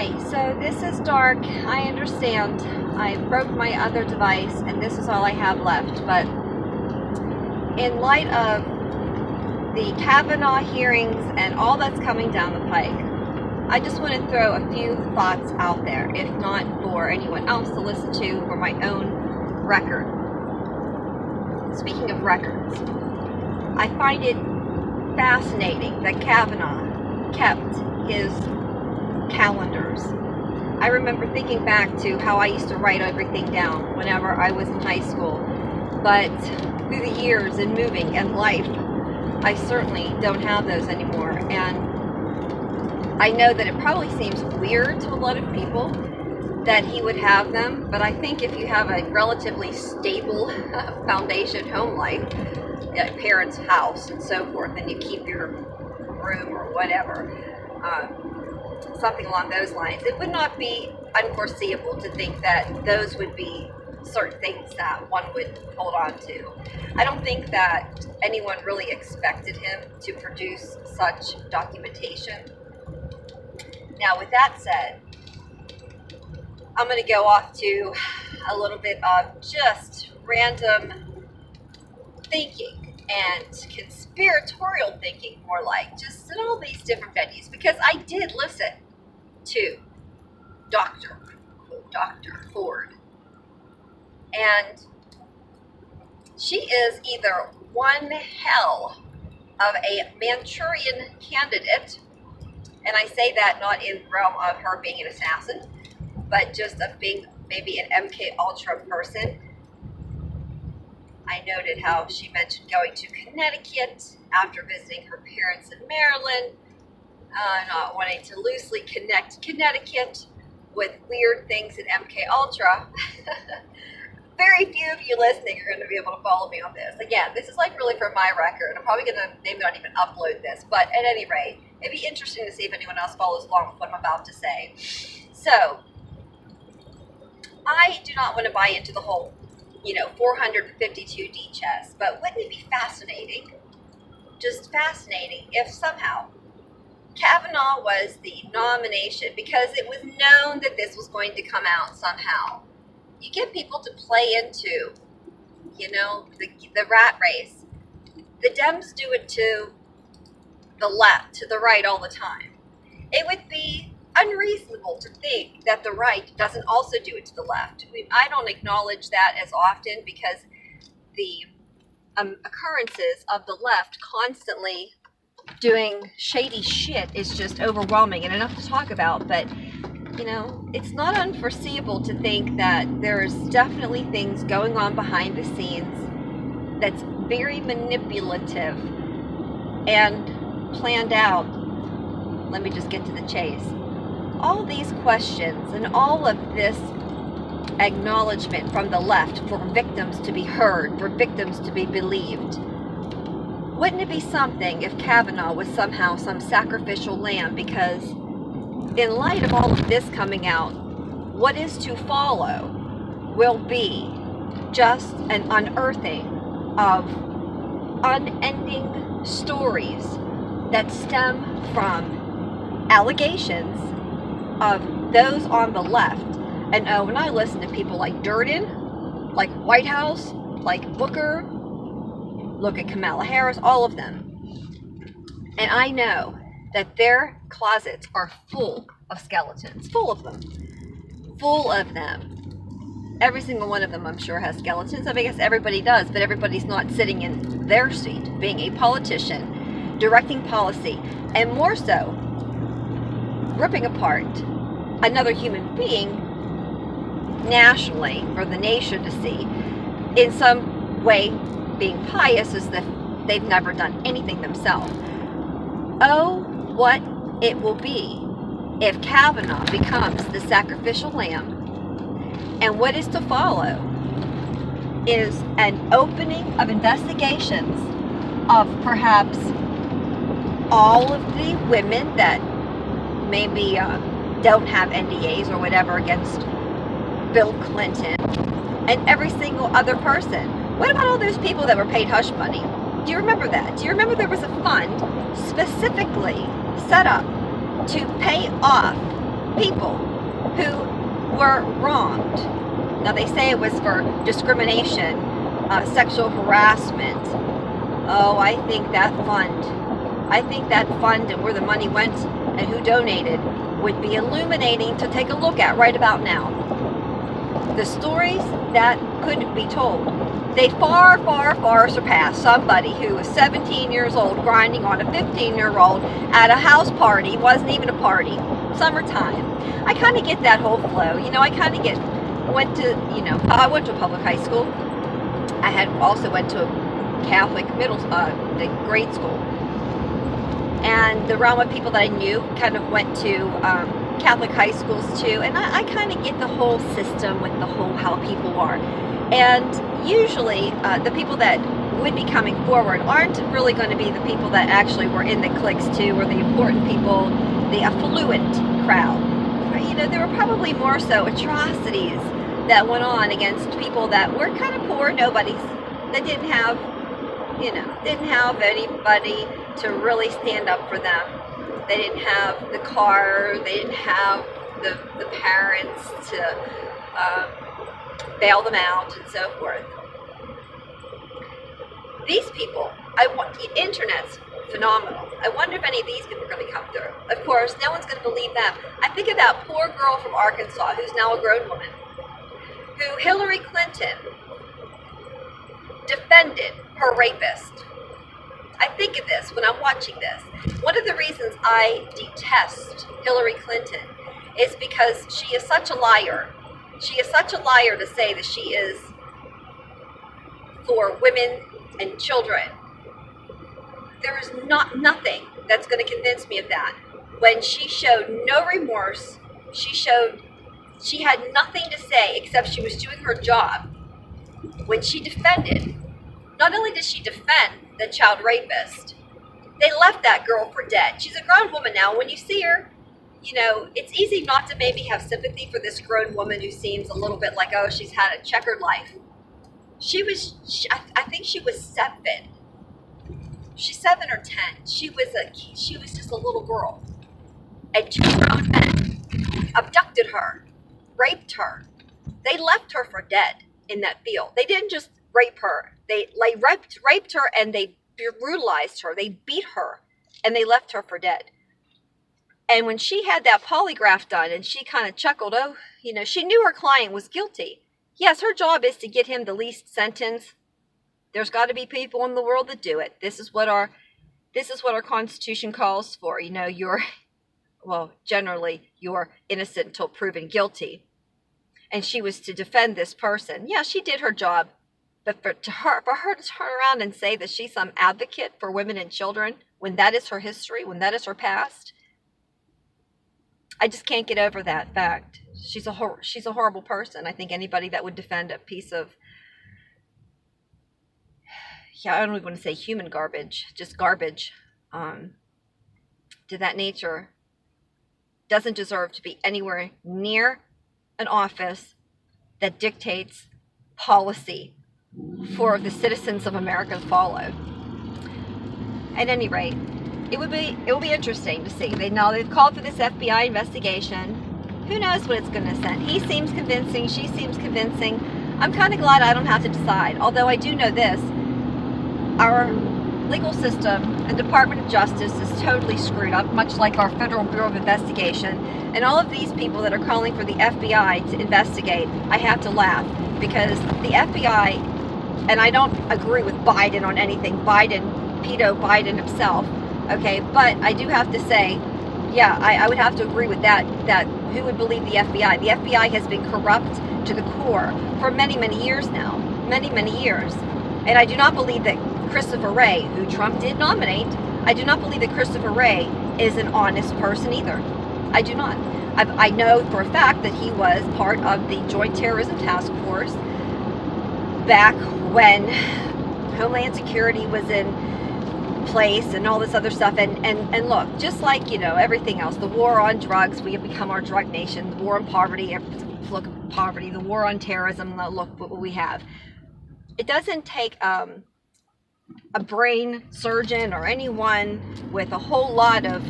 Hi, so this is dark. I understand. I broke my other device and this is all I have left. But in light of the Kavanaugh hearings and all that's coming down the pike, I just want to throw a few thoughts out there, if not for anyone else to listen to, for my own record. Speaking of records, I find it fascinating that Kavanaugh kept his calendars. I remember thinking back to how I used to write everything down whenever I was in high school, but through the years and moving and life, I certainly don't have those anymore. And I know that it probably seems weird to a lot of people that he would have them, but I think if you have a relatively stable foundation home life, a parent's house and so forth, and you keep your room or whatever, something along those lines, it would not be unforeseeable to think that those would be certain things that one would hold on to. I don't think that anyone really expected him to produce such documentation. Now, with that said, I'm going to go off to a little bit of just random thinking and conspiratorial thinking, more like, just in all these different venues, because I did listen to Dr. Ford, and she is either one hell of a Manchurian candidate, and I say that not in the realm of her being an assassin, but just of being maybe an MK Ultra person. I noted how she mentioned going to Connecticut after visiting her parents in Maryland, not wanting to loosely connect Connecticut with weird things in MK Ultra. Very few of you listening are going to be able to follow me on this. Again, this is like really for my record. I'm probably going to maybe not even upload this, but at any rate, it'd be interesting to see if anyone else follows along with what I'm about to say. So, I do not want to buy into the whole 452D chess, but wouldn't it be fascinating, just fascinating, if somehow Kavanaugh was the nomination, because it was known that this was going to come out somehow. You get people to play into, the rat race. The Dems do it to the left, to the right all the time. It would be unreasonable to think that the right doesn't also do it to the left. I don't acknowledge that as often because the occurrences of the left constantly doing shady shit is just overwhelming and enough to talk about. But it's not unforeseeable to think that there's definitely things going on behind the scenes that's very manipulative and planned out. Let me just get to the chase. All these questions and all of this acknowledgement from the left for victims to be heard, for victims to be believed. Wouldn't it be something if Kavanaugh was somehow some sacrificial lamb? Because in light of all of this coming out, what is to follow will be just an unearthing of unending stories that stem from allegations of those on the left. And when I listen to people like Durden, like Whitehouse, like Booker, look at Kamala Harris, all of them, and I know that their closets are full of skeletons, full of them. Every single one of them, I'm sure, has skeletons. I guess everybody does, but everybody's not sitting in their seat, being a politician, directing policy, and more so, ripping apart another human being nationally for the nation to see, in some way being pious as if they've never done anything themselves. Oh, what it will be if Kavanaugh becomes the sacrificial lamb. And what is to follow is an opening of investigations of perhaps all of the women that maybe don't have NDAs or whatever against Bill Clinton, and every single other person. What about all those people that were paid hush money? Do you remember that? Do you remember there was a fund specifically set up to pay off people who were wronged. Now they say it was for discrimination, sexual harassment. Oh, I think that fund and where the money went and who donated would be illuminating to take a look at right about now. The stories that could be told, they far, far, far surpass somebody who was 17 years old grinding on a 15-year-old at a house party. Wasn't even a party. Summertime. I kind of get that whole flow. I kind of I went to a public high school. I had also went to a Catholic the grade school. And the realm of people that I knew kind of went to Catholic high schools too. And I kind of get the whole system with the whole how people are. And usually the people that would be coming forward aren't really going to be the people that actually were in the cliques too, or the important people, the affluent crowd. There were probably more so atrocities that went on against people that were kind of poor nobodies, that didn't have anybody to really stand up for them. They didn't have the car, they didn't have the parents to bail them out and so forth. These people, the internet's phenomenal. I wonder if any of these people are going to come through. Of course, no one's going to believe them. I think of that poor girl from Arkansas who's now a grown woman, who Hillary Clinton defended her rapist. I think of this when I'm watching this. One of the reasons I detest Hillary Clinton is because she is such a liar. She is such a liar to say that she is for women and children. There is nothing that's going to convince me of that. When she showed no remorse, she had nothing to say except she was doing her job. When she defended, not only did she defend the child rapist, they left that girl for dead. She's a grown woman now. When you see her, it's easy not to maybe have sympathy for this grown woman who seems a little bit like, oh, she's had a checkered life. I think she was 7. She's 7 or 10. She was just a little girl. And 2 grown men abducted her, raped her. They left her for dead in that field. They didn't just rape her. They raped her and they brutalized her. They beat her and they left her for dead. And when she had that polygraph done and she kind of chuckled, she knew her client was guilty. Yes, her job is to get him the least sentence. There's got to be people in the world that do it. This is what our Constitution calls for. Generally you're innocent until proven guilty. And she was to defend this person. Yeah, she did her job. But for her to turn around and say that she's some advocate for women and children, when that is her history, when that is her past, I just can't get over that fact. She's a horrible person. I think anybody that would defend a piece of, I don't even want to say human garbage, just garbage, to that nature, doesn't deserve to be anywhere near an office that dictates policy for the citizens of America to follow. At any rate, it will be interesting to see. They've called for this FBI investigation. Who knows what it's going to send? He seems convincing. She seems convincing. I'm kind of glad I don't have to decide. Although I do know this. Our legal system and Department of Justice is totally screwed up, much like our Federal Bureau of Investigation. And all of these people that are calling for the FBI to investigate, I have to laugh. Because the FBI, and I don't agree with Biden on anything. Pedo Biden himself. Okay, but I do have to say, yeah, I would have to agree with that who would believe the FBI? The FBI has been corrupt to the core for many, many years now. Many, many years. And I do not believe that Christopher Wray, who Trump did nominate, I do not believe that Christopher Wray is an honest person either. I do not. I know for a fact that he was part of the Joint Terrorism Task Force back when Homeland Security was in place and all this other stuff. And look, just like, everything else, the war on drugs, we have become our drug nation, the war on poverty, look at poverty, the war on terrorism, look what we have. It doesn't take a brain surgeon or anyone with a whole lot of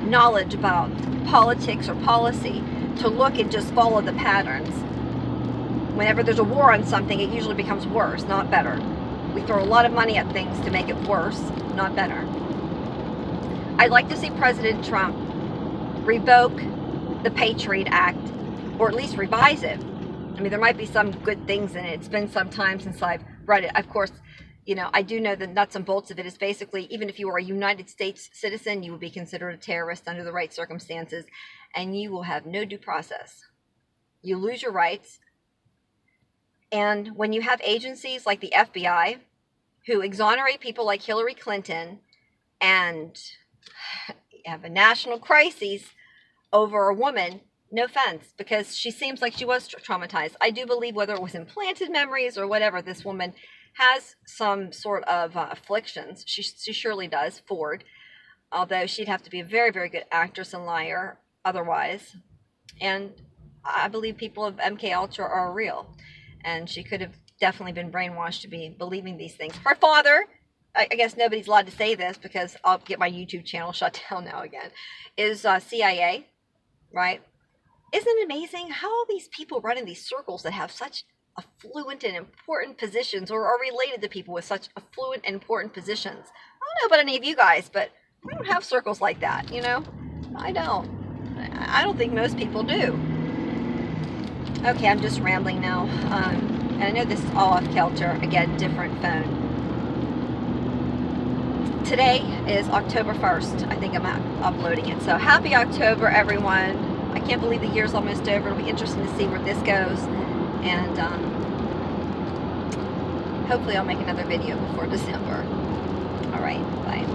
knowledge about politics or policy to look and just follow the patterns. Whenever there's a war on something, it usually becomes worse, not better. We throw a lot of money at things to make it worse, not better. I'd like to see President Trump revoke the Patriot Act, or at least revise it. I mean, there might be some good things in it. It's been some time since I've read it. Of course, you know, I do know the nuts and bolts of it is basically, even if you were a United States citizen, you would be considered a terrorist under the right circumstances, and you will have no due process. You lose your rights. And when you have agencies like the FBI who exonerate people like Hillary Clinton and have a national crisis over a woman, no offense, because she seems like she was traumatized. I do believe, whether it was implanted memories or whatever, this woman has some sort of afflictions. She surely does, Ford, although she'd have to be a very, very good actress and liar otherwise. And I believe people of MK Ultra are real. And she could have definitely been brainwashed to be believing these things. Her father, I guess nobody's allowed to say this because I'll get my YouTube channel shut down now again, is CIA, right? Isn't it amazing how all these people run in these circles that have such affluent and important positions, or are related to people with such affluent and important positions? I don't know about any of you guys, but I don't have circles like that, you know? I don't. I don't think most people do. Okay, I'm just rambling now. And I know this is all off kilter. Again, different phone. Today is October 1st. I think I'm uploading it. So happy October, everyone. I can't believe the year's almost over. It'll be interesting to see where this goes. And hopefully I'll make another video before December. All right, bye.